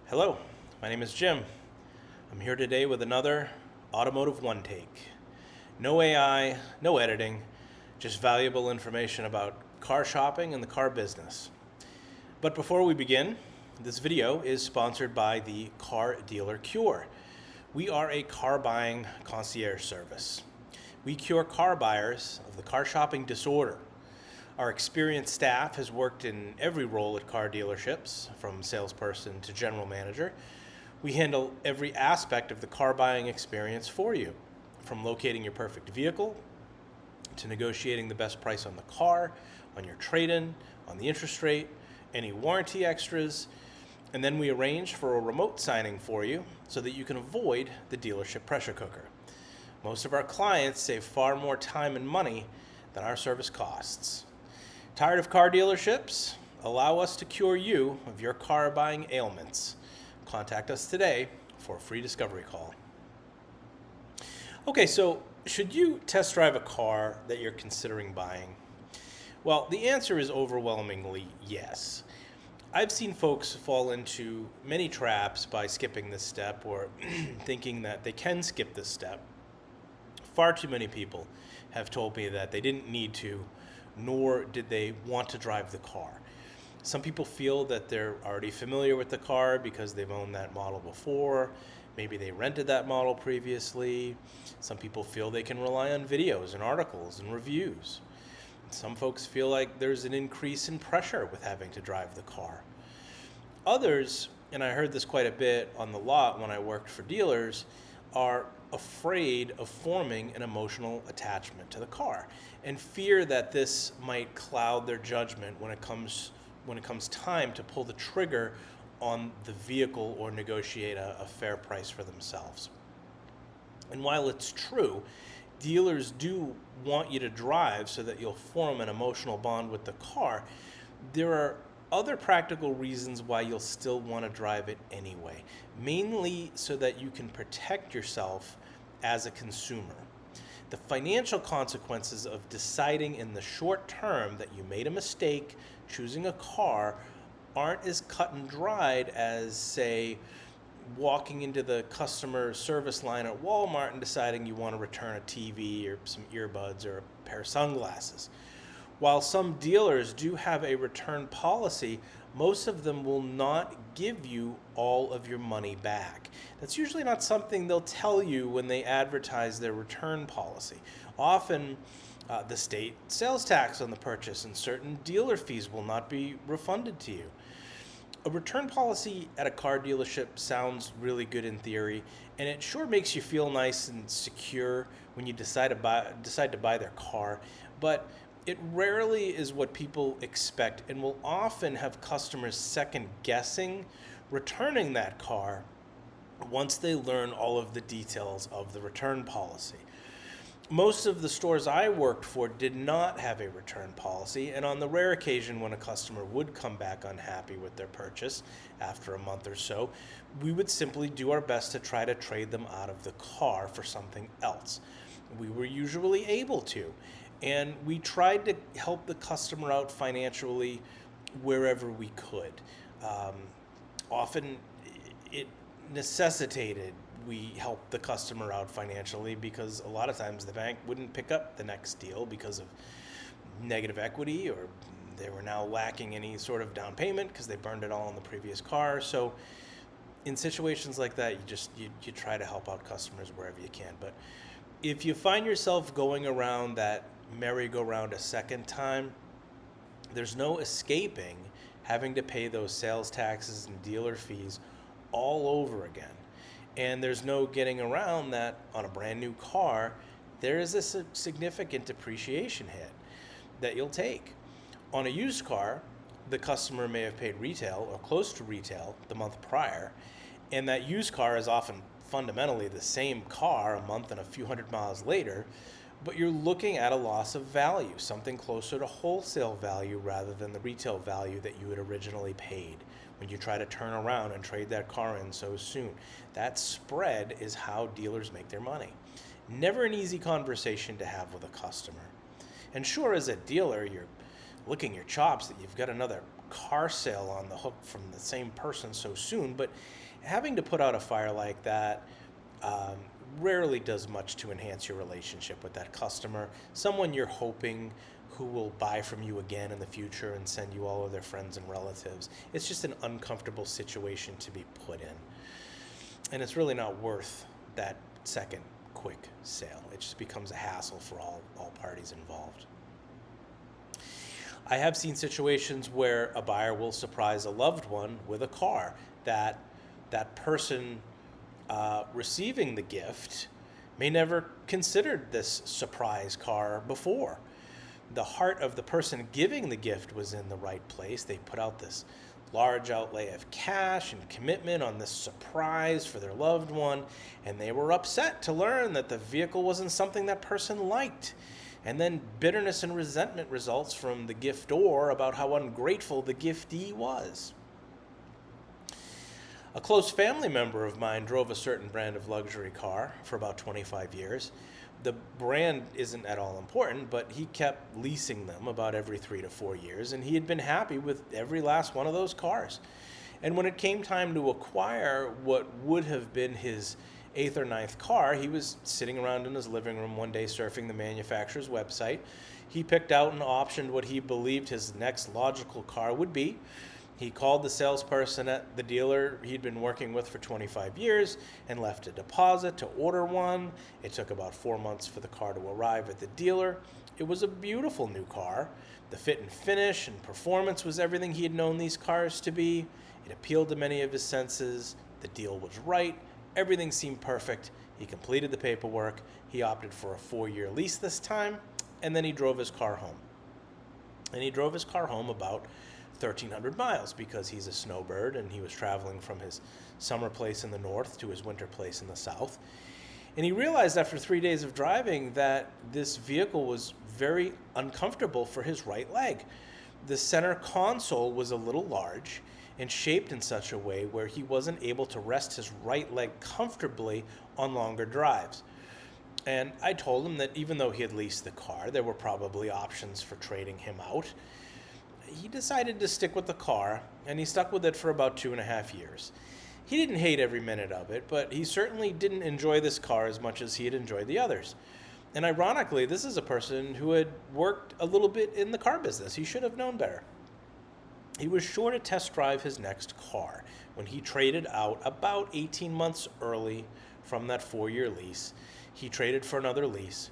Hello, my name is Jim. I'm here today with another Automotive One Take. No AI, no editing, just valuable information about car shopping and the car business. But before we begin, this video is sponsored by the Car Dealer Cure. We are a car buying concierge service. We cure car buyers of the car shopping disorder. Our experienced staff has worked in every role at car dealerships, from salesperson to general manager. We handle every aspect of the car buying experience for you, from locating your perfect vehicle to negotiating the best price on the car, on your trade-in, on the interest rate, any warranty extras, and then we arrange for a remote signing for you so that you can avoid the dealership pressure cooker. Most of our clients save far more time and money than our service costs. Tired of car dealerships? Allow us to cure you of your car buying ailments. Contact us today for a free discovery call. Okay, so should you test drive a car that you're considering buying? Well, the answer is overwhelmingly yes. I've seen folks fall into many traps by skipping this step or thinking that they can skip this step. Far too many people have told me that they didn't need to, nor did they want to drive the car. Some people feel that they're already familiar with the car because they've owned that model before. Maybe they rented that model previously. Some people feel they can rely on videos and articles and reviews. Some folks feel like there's an increase in pressure with having to drive the car. Others, and I heard this quite a bit on the lot when I worked for dealers, are afraid of forming an emotional attachment to the car and fear that this might cloud their judgment when it comes time to pull the trigger on the vehicle or negotiate a fair price for themselves. And while it's true, dealers do want you to drive so that you'll form an emotional bond with the car, there are other practical reasons why you'll still want to drive it anyway, mainly so that you can protect yourself as a consumer. The financial consequences of deciding in the short term that you made a mistake choosing a car aren't as cut and dried as, say, walking into the customer service line at Walmart and deciding you want to return a TV or some earbuds or a pair of sunglasses. While some dealers do have a return policy, most of them will not give you all of your money back. That's usually not something they'll tell you when they advertise their return policy. Often, the state sales tax on the purchase and certain dealer fees will not be refunded to you. A return policy at a car dealership sounds really good in theory, and it sure makes you feel nice and secure when you decide to buy their car, but it rarely is what people expect and will often have customers second guessing returning that car once they learn all of the details of the return policy. Most of the stores I worked for did not have a return policy, and on the rare occasion when a customer would come back unhappy with their purchase after a month or so, we would simply do our best to try to trade them out of the car for something else. We were usually able to, and we tried to help the customer out financially wherever we could. Often it necessitated we help the customer out financially because a lot of times the bank wouldn't pick up the next deal because of negative equity, or they were now lacking any sort of down payment because they burned it all in the previous car. So in situations like that, you try to help out customers wherever you can. But if you find yourself going around that merry-go-round a second time, there's no escaping having to pay those sales taxes and dealer fees all over again. And there's no getting around that on a brand new car, there is a significant depreciation hit that you'll take. On a used car, the customer may have paid retail or close to retail the month prior, and that used car is often fundamentally the same car a month and a few hundred miles later, but you're looking at a loss of value, something closer to wholesale value rather than the retail value that you had originally paid when you try to turn around and trade that car in so soon. That spread is how dealers make their money. Never an easy conversation to have with a customer. And sure, as a dealer, you're licking your chops that you've got another car sale on the hook from the same person so soon, but having to put out a fire like that um, rarely does much to enhance your relationship with that customer, someone you're hoping who will buy from you again in the future and send you all of their friends and relatives. It's just an uncomfortable situation to be put in. And it's really not worth that second quick sale. It just becomes a hassle for all parties involved. I have seen situations where a buyer will surprise a loved one with a car that person receiving the gift may never considered this surprise car before. The heart of the person giving the gift was in the right place. They put out this large outlay of cash and commitment on this surprise for their loved one, and they were upset to learn that the vehicle wasn't something that person liked. And then bitterness and resentment results from the giftor about how ungrateful the giftee was. A close family member of mine drove a certain brand of luxury car for about 25 years. The brand isn't at all important, but he kept leasing them about every 3 to 4 years, and he had been happy with every last one of those cars. And when it came time to acquire what would have been his 8th or ninth car, he was sitting around in his living room one day surfing the manufacturer's website. He picked out and optioned what he believed his next logical car would be. He called the salesperson at the dealer he'd been working with for 25 years and left a deposit to order one. It took about 4 months for the car to arrive at the dealer. It was a beautiful new car. The fit and finish and performance was everything he had known these cars to be. It appealed to many of his senses. The deal was right. Everything seemed perfect. He completed the paperwork. He opted for a 4-year lease this time, and then he drove his car home. And he drove his car home about 1,300 miles because he's a snowbird and he was traveling from his summer place in the north to his winter place in the south. And he realized after 3 days of driving that this vehicle was very uncomfortable for his right leg. The center console was a little large and shaped in such a way where he wasn't able to rest his right leg comfortably on longer drives. And I told him that even though he had leased the car, there were probably options for trading him out. He decided to stick with the car, and he stuck with it for about 2.5 years. He didn't hate every minute of it, but he certainly didn't enjoy this car as much as he had enjoyed the others. And ironically, this is a person who had worked a little bit in the car business. He should have known better. He was sure to test drive his next car when he traded out about 18 months early from that 4-year lease. He traded for another lease.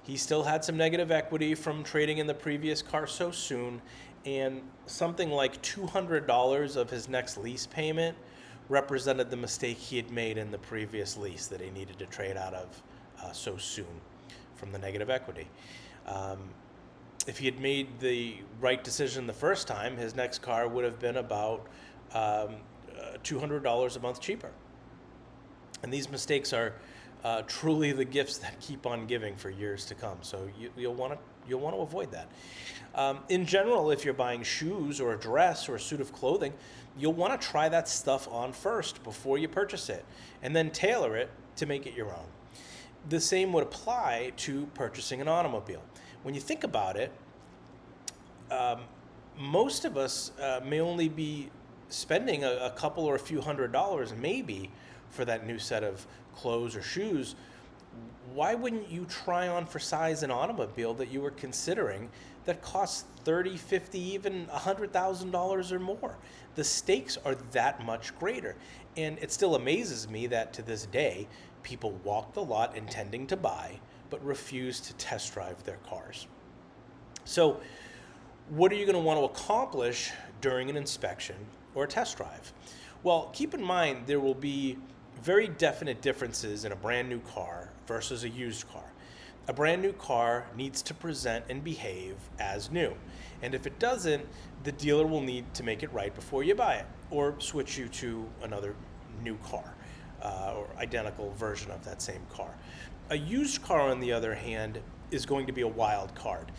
He still had some negative equity from trading in the previous car so soon, and something like $200 of his next lease payment represented the mistake he had made in the previous lease that he needed to trade out of so soon from the negative equity. If he had made the right decision the first time, his next car would have been about $200 a month cheaper. And these mistakes are truly the gifts that keep on giving for years to come. So you'll want to avoid that. In general, if you're buying shoes or a dress or a suit of clothing, you'll want to try that stuff on first before you purchase it, and then tailor it to make it your own. The same would apply to purchasing an automobile. When you think about it, most of us may only be spending a couple or a few $100s maybe for that new set of clothes or shoes. Why wouldn't you try on for size an automobile that you were considering that costs $30,000, $50,000, even $100,000 or more? The stakes are that much greater. And it still amazes me that to this day, people walk the lot intending to buy, but refuse to test drive their cars. So what are you going to want to accomplish during an inspection or a test drive? Well, keep in mind there will be very definite differences in a brand new car versus a used car. A brand new car needs to present and behave as new. And if it doesn't, the dealer will need to make it right before you buy it or switch you to another new car or identical version of that same car. A used car, on the other hand, is going to be a wild card.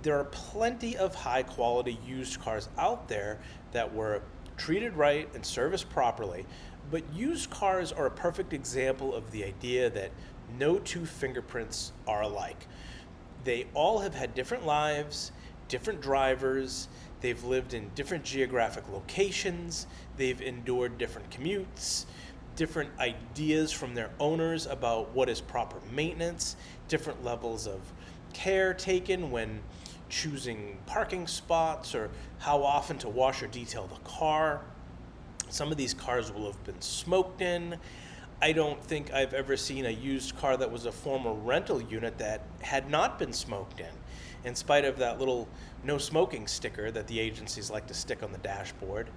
There are plenty of high quality used cars out there that were treated right and serviced properly, but used cars are a perfect example of the idea that no two fingerprints are alike. They all have had different lives, different drivers, They've lived in different geographic locations. They've endured different commutes, different ideas from their owners about what is proper maintenance, different levels of care taken when choosing parking spots or how often to wash or detail the car. Some of these cars will have been smoked in. I don't think I've ever seen a used car that was a former rental unit that had not been smoked in spite of that little no smoking sticker that the agencies like to stick on the dashboard.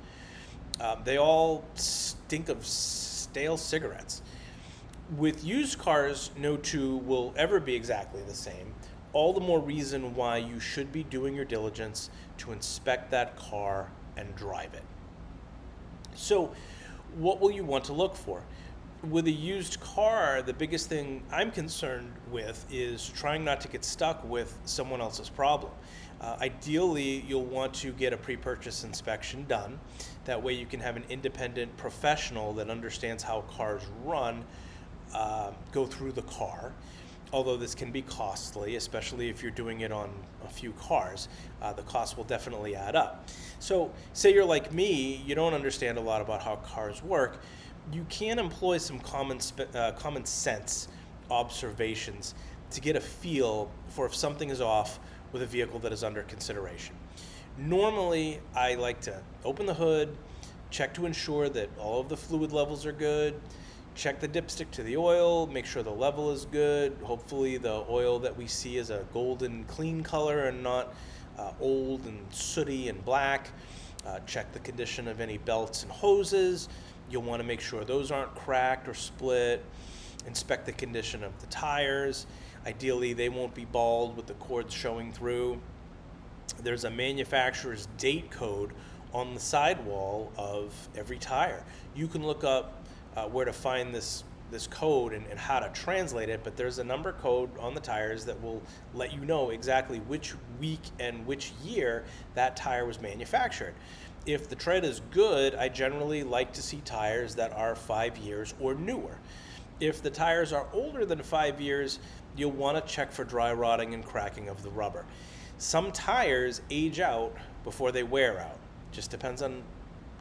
They all stink of stale cigarettes. With used cars, no two will ever be exactly the same. All the more reason why you should be doing your diligence to inspect that car and drive it. So, what will you want to look for? With a used car, the biggest thing I'm concerned with is trying not to get stuck with someone else's problem. Ideally, you'll want to get a pre-purchase inspection done. That way you can have an independent professional that understands how cars run go through the car. Although this can be costly, especially if you're doing it on a few cars, the cost will definitely add up. So say you're like me, you don't understand a lot about how cars work. You can employ some common sense observations to get a feel for if something is off with a vehicle that is under consideration. Normally, I like to open the hood, check to ensure that all of the fluid levels are good, check the dipstick to the oil, make sure the level is good. Hopefully the oil that we see is a golden clean color and not old and sooty and black. Check the condition of any belts and hoses. You'll want to make sure those aren't cracked or split. Inspect the condition of the tires. Ideally, they won't be bald with the cords showing through. There's a manufacturer's date code on the sidewall of every tire. You can look up where to find this code and how to translate it, but there's a number code on the tires that will let you know exactly which week and which year that tire was manufactured. If the tread is good, I generally like to see tires that are 5 years or newer. If the tires are older than 5 years, you'll want to check for dry rotting and cracking of the rubber. Some tires age out before they wear out. Just depends on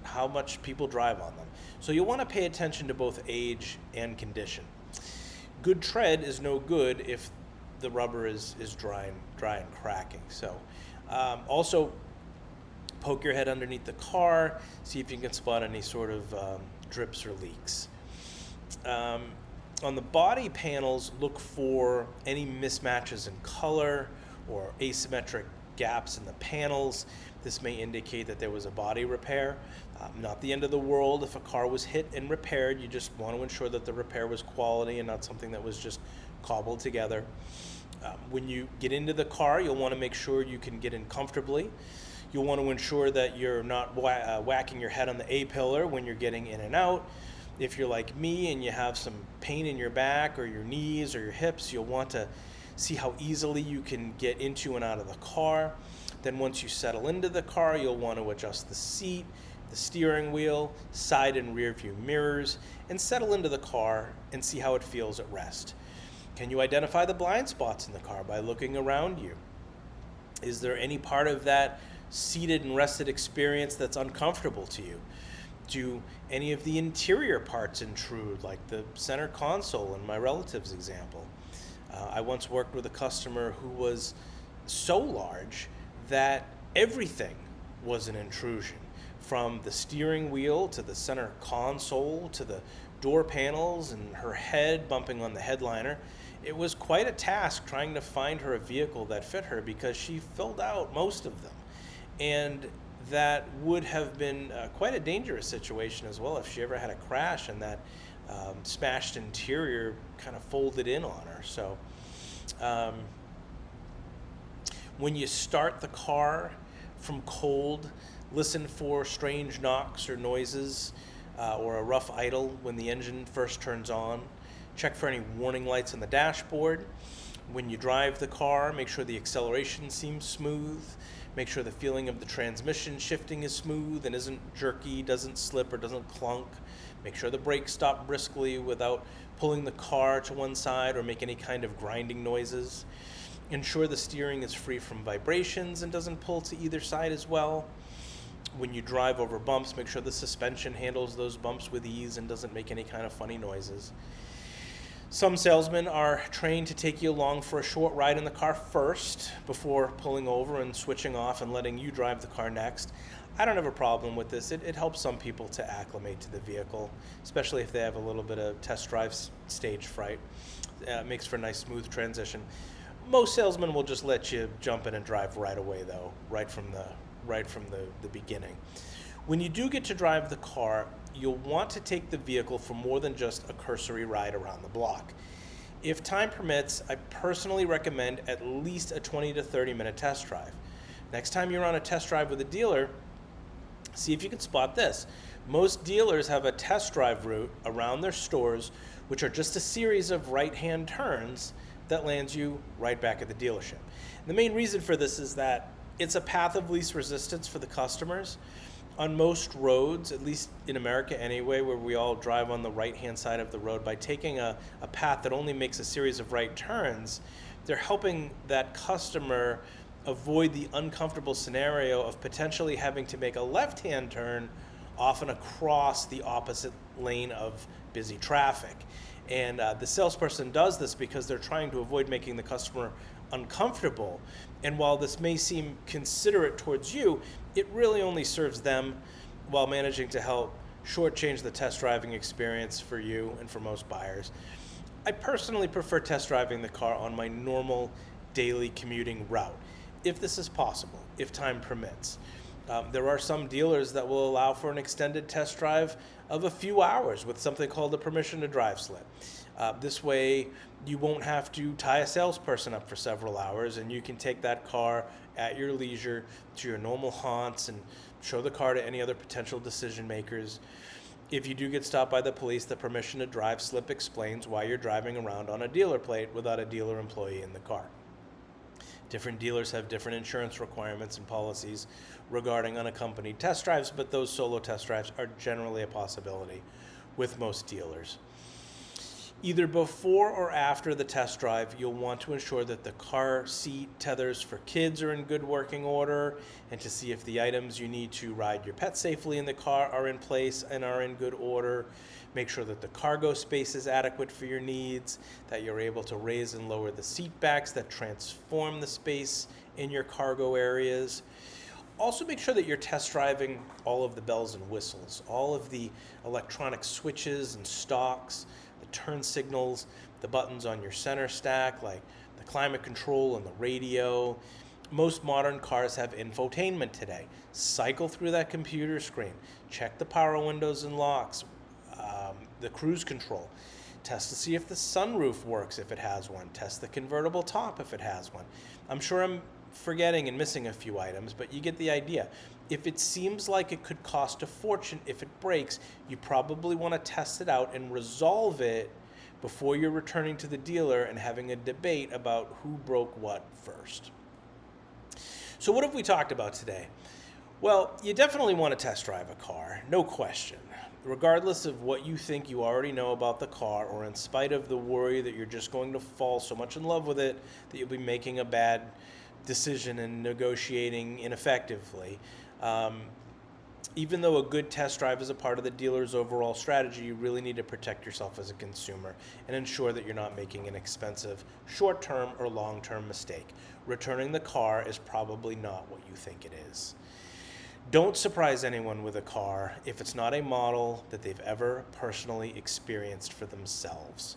how much people drive on them. So you'll want to pay attention to both age and condition. Good tread is no good if the rubber is dry and cracking. So also poke your head underneath the car, see if you can spot any sort of drips or leaks. On the body panels, look for any mismatches in color or asymmetric gaps in the panels. This may indicate that there was a body repair. Not the end of the world if a car was hit and repaired. You just want to ensure that the repair was quality and not something that was just cobbled together. When you get into the car, you'll want to make sure you can get in comfortably. You'll want to ensure that you're not whacking your head on the A-pillar when you're getting in and out. If you're like me and you have some pain in your back or your knees or your hips, you'll want to see how easily you can get into and out of the car. Then once you settle into the car, you'll want to adjust the seat, the steering wheel, side and rear view mirrors, and settle into the car and see how it feels at rest. Can you identify the blind spots in the car by looking around you? Is there any part of that seated and rested experience that's uncomfortable to you? Do any of the interior parts intrude, like the center console in my relative's example? I once worked with a customer who was so large that everything was an intrusion, from the steering wheel to the center console to the door panels and her head bumping on the headliner. It was quite a task trying to find her a vehicle that fit her because she filled out most of them. And that would have been quite a dangerous situation as well if she ever had a crash and that smashed interior kind of folded in on her. So when you start the car from cold, listen for strange knocks or noises or a rough idle when the engine first turns on. Check for any warning lights on the dashboard. When you drive the car, make sure the acceleration seems smooth. Make sure the feeling of the transmission shifting is smooth and isn't jerky, doesn't slip or doesn't clunk. Make sure the brakes stop briskly without pulling the car to one side or make any kind of grinding noises. Ensure the steering is free from vibrations and doesn't pull to either side as well. When you drive over bumps, make sure the suspension handles those bumps with ease and doesn't make any kind of funny noises. Some salesmen are trained to take you along for a short ride in the car first before pulling over and switching off and letting you drive the car next. I don't have a problem with this. It helps some people to acclimate to the vehicle, especially if they have a little bit of test drive stage fright. It makes for a nice smooth transition. Most salesmen will just let you jump in and drive right away, though, right from the beginning. When you do get to drive the car, you'll want to take the vehicle for more than just a cursory ride around the block. If time permits, I personally recommend at least a 20 to 30 minute test drive. Next time you're on a test drive with a dealer, see if you can spot this. Most dealers have a test drive route around their stores, which are just a series of right-hand turns that lands you right back at the dealership. And the main reason for this is that it's a path of least resistance for the customers. On most roads, at least in America anyway, where we all drive on the right-hand side of the road, by taking a path that only makes a series of right turns, they're helping that customer avoid the uncomfortable scenario of potentially having to make a left-hand turn often across the opposite lane of busy traffic. And the salesperson does this because they're trying to avoid making the customer uncomfortable. And while this may seem considerate towards you, it really only serves them while managing to help shortchange the test driving experience for you and for most buyers. I personally prefer test driving the car on my normal daily commuting route, if this is possible, if time permits. There are some dealers that will allow for an extended test drive of a few hours with something called a permission to drive slip. This way, you won't have to tie a salesperson up for several hours, and you can take that car at your leisure to your normal haunts and show the car to any other potential decision makers. If you do get stopped by the police, the permission to drive slip explains why you're driving around on a dealer plate without a dealer employee in the car. Different dealers have different insurance requirements and policies regarding unaccompanied test drives, but those solo test drives are generally a possibility with most dealers. Either before or after the test drive, you'll want to ensure that the car seat tethers for kids are in good working order, and to see if the items you need to ride your pet safely in the car are in place and are in good order. Make sure that the cargo space is adequate for your needs, that you're able to raise and lower the seat backs that transform the space in your cargo areas. Also make sure that you're test driving all of the bells and whistles, all of the electronic switches and stalks, the turn signals, the buttons on your center stack, like the climate control and the radio. Most modern cars have infotainment today. Cycle through that computer screen. Check the power windows and locks, the cruise control. Test to see if the sunroof works if it has one. Test the convertible top if it has one. I'm sure I'm forgetting and missing a few items, but you get the idea. If it seems like it could cost a fortune if it breaks, you probably want to test it out and resolve it before you're returning to the dealer and having a debate about who broke what first. So what have we talked about today? Well, you definitely want to test drive a car, no question. Regardless of what you think you already know about the car, or in spite of the worry that you're just going to fall so much in love with it that you'll be making a bad decision and negotiating ineffectively. Even though a good test drive is a part of the dealer's overall strategy, you really need to protect yourself as a consumer and ensure that you're not making an expensive short-term or long-term mistake. Returning the car is probably not what you think it is. Don't surprise anyone with a car if it's not a model that they've ever personally experienced for themselves.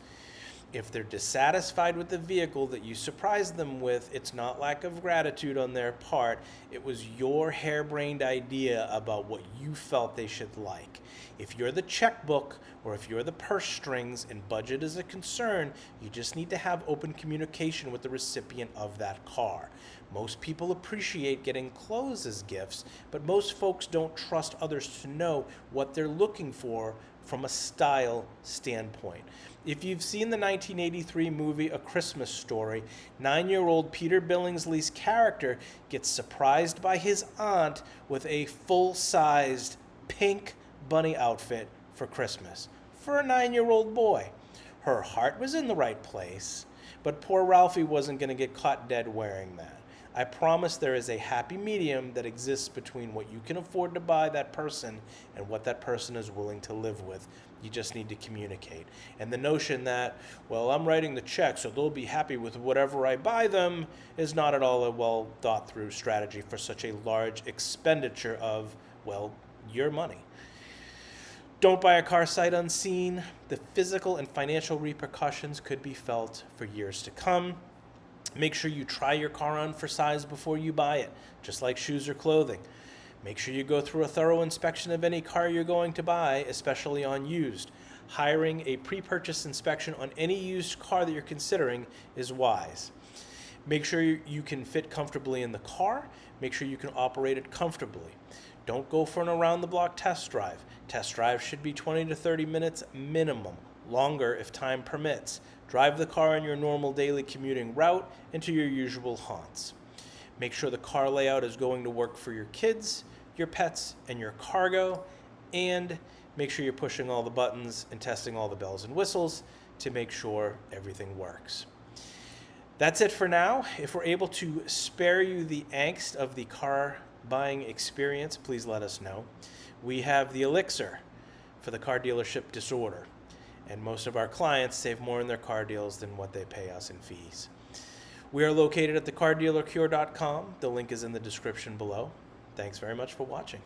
If they're dissatisfied with the vehicle that you surprised them with, it's not lack of gratitude on their part. It was your harebrained idea about what you felt they should like. If you're the checkbook, or if you're the purse strings and budget is a concern, you just need to have open communication with the recipient of that car. Most people appreciate getting clothes as gifts, but most folks don't trust others to know what they're looking for from a style standpoint. If you've seen the 1983 movie A Christmas Story, 9-year-old Peter Billingsley's character gets surprised by his aunt with a full-sized pink bunny outfit for Christmas for a 9-year-old boy. Her heart was in the right place, But poor Ralphie wasn't going to get caught dead wearing that. I promise there is a happy medium that exists between what you can afford to buy that person and what that person is willing to live with. You just need to communicate. And the notion that, well, I'm writing the check, so they'll be happy with whatever I buy them, is not at all a well thought through strategy for such a large expenditure of, well, your money. Don't buy a car sight unseen. The physical and financial repercussions could be felt for years to come. Make sure you try your car on for size before you buy it, just like shoes or clothing. Make sure you go through a thorough inspection of any car you're going to buy, especially on used. Hiring a pre-purchase inspection on any used car that you're considering is wise. Make sure you can fit comfortably in the car. Make sure you can operate it comfortably. Don't go for an around-the-block test drive. Test drive should be 20 to 30 minutes minimum, longer if time permits. Drive the car on your normal daily commuting route into your usual haunts. Make sure the car layout is going to work for your kids, your pets, and your cargo, and make sure you're pushing all the buttons and testing all the bells and whistles to make sure everything works. That's it for now. If we're able to spare you the angst of the car buying experience, please let us know. We have the elixir for the car dealership disorder, and most of our clients save more in their car deals than what they pay us in fees. We are located at thecardealercure.com. The link is in the description below. Thanks very much for watching.